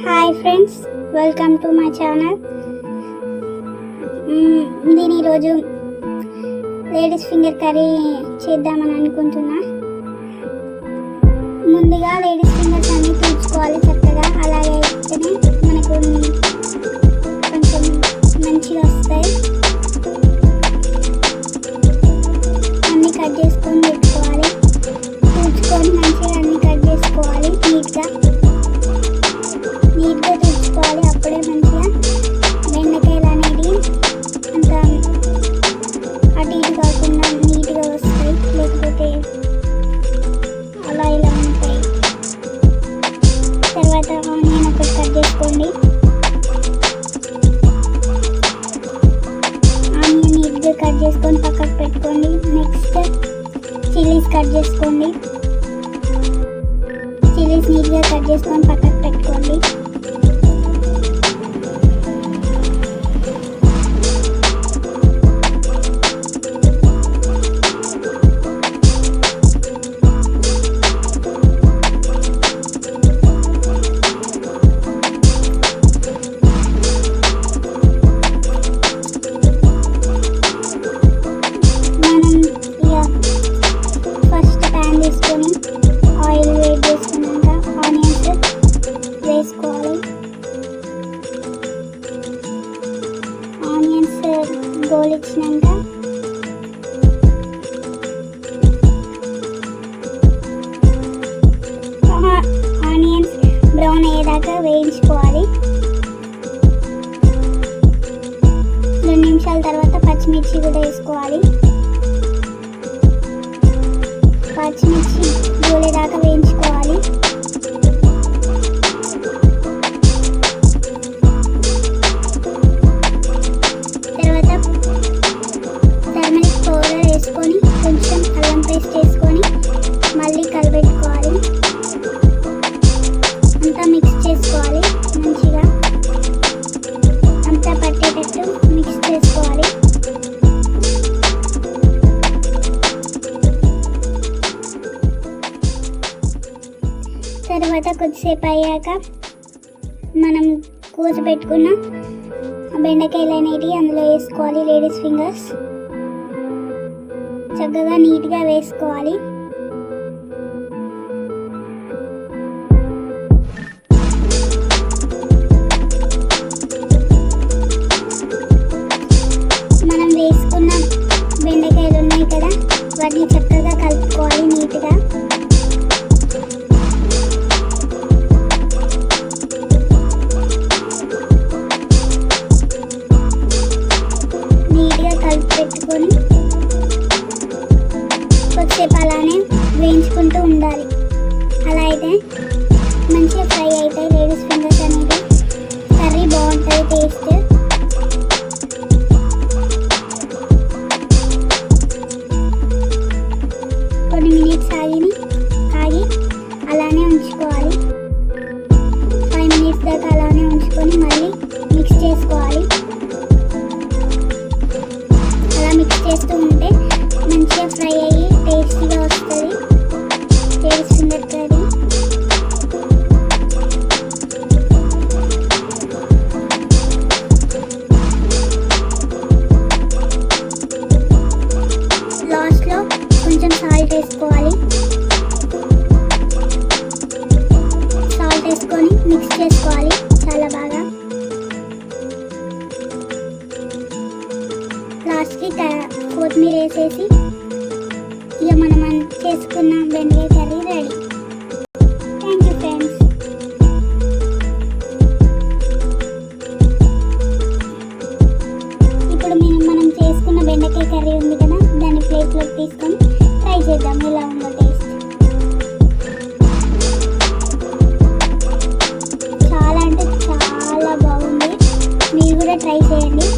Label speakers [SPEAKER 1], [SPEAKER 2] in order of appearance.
[SPEAKER 1] Hi friends, welcome to my channel. నేను ఈరోజు ladies finger curry చేద్దామని అనుకుంటున్నా. ముందుగా లేడీస్ ఫింగర్స్ అన్నీ తీసుకోవాలి చక్కగా. అలాగే అయితేనే మనకు కొంచెం మంచిగా వస్తాయి. అన్నీ కట్ చేసుకొని పెట్టుకోవాలి. తుడుచుకొని మంచిగా అన్నీ కట్ చేసుకోవాలి. నీట్గా తుడుచుకోవాలి. అప్పుడే మంచిగా బెండకాయలు అనేది అంత అటు ఇటు కాకుండా నీట్గా వస్తాయి. లేకపోతే అలా ఇలా ఉంటాయి. తర్వాత ఆనియన్ ఒకటి కట్ చేసుకోండి. ఆనియన్ నీట్గా కట్ చేసుకొని పక్కకు పెట్టుకోండి. నెక్స్ట్ చిల్లీస్ కట్ చేసుకోండి. చిల్లీస్ నీట్గా కట్ చేసుకొని పక్కకు పెట్టుకోండి. ఆయిల్ వేడి చేసుకున్నాక ఆనియన్స్ వేసుకోవాలి. ఆనియన్స్ గోలిచ్చినాక ఆనియన్స్ బ్రౌన్ అయ్యేదాకా వేయించుకోవాలి. 2 నిమిషాల తర్వాత పచ్చిమిర్చి కూడా వేసుకోవాలి. పచ్చిమిర్చి గోలేదాకా వేయించుకోవాలి. తర్వాత టర్మరిక్ పౌడర్ వేసుకొని కొంచెం అల్లం పేస్ట్ వేసుకొని మళ్ళీ కలబెట్టుకోవాలి. అంతా మిక్స్ చేసుకోవాలి. మంచిగా అంతా పట్టేటట్టు మిక్స్ చేసుకోవాలి. తర్వాత కొద్దిసేపు అయ్యాక మనం కోసి పెట్టుకున్న బెండకాయలు అనేవి అందులో వేసుకోవాలి. లేడీస్ ఫింగర్స్ చక్కగా నీట్గా వేసుకోవాలి. మనం వేసుకున్న బెండకాయలు ఉన్నాయి కదా, వాటిని చక్కగా కలుపుకోవాలి నీట్గా. పెట్టుకొని కొద్దిసేపు అలానే వేయించుకుంటూ ఉండాలి. అలా అయితే మంచిగా ఫ్రై అవుతాయి లేడీస్ ఫింగర్స్ అనేది. కర్రీ బాగుంటుంది టేస్ట్. కొన్ని మినిట్స్ ఆగి అలానే ఉంచుకోవాలి. 5 మినిట్స్ దాకా అలానే ఉంచుకొని మళ్ళీ మిక్స్ చేసుకోవాలి. మిక్స్ చేస్తూ ఉంటే మంచిగా ఫ్రై అయ్యి టేస్టీగా వస్తుంది లేడీస్ ఫింగర్ కర్రీ. లాస్ట్లో కొంచెం సాల్ట్ వేసుకోవాలి. సాల్ట్ వేసుకొని మిక్స్ చేసుకోవాలి చాలా బాగా. లాస్ట్కి కొత్తిమీర వేసేసి ఇక మనం చేసుకున్న బెండకాయ curry ready. Thank you friends. ఇప్పుడు మనం చేసుకున్న బెండకాయ కర్రీ ఉంది కదా, దాన్ని ప్లేట్లోకి తీసుకొని ట్రై చేద్దాం ఎలా ఉందో టేస్ట్. చాలా అంటే చాలా బాగుంది. మీరు కూడా ట్రై చేయండి.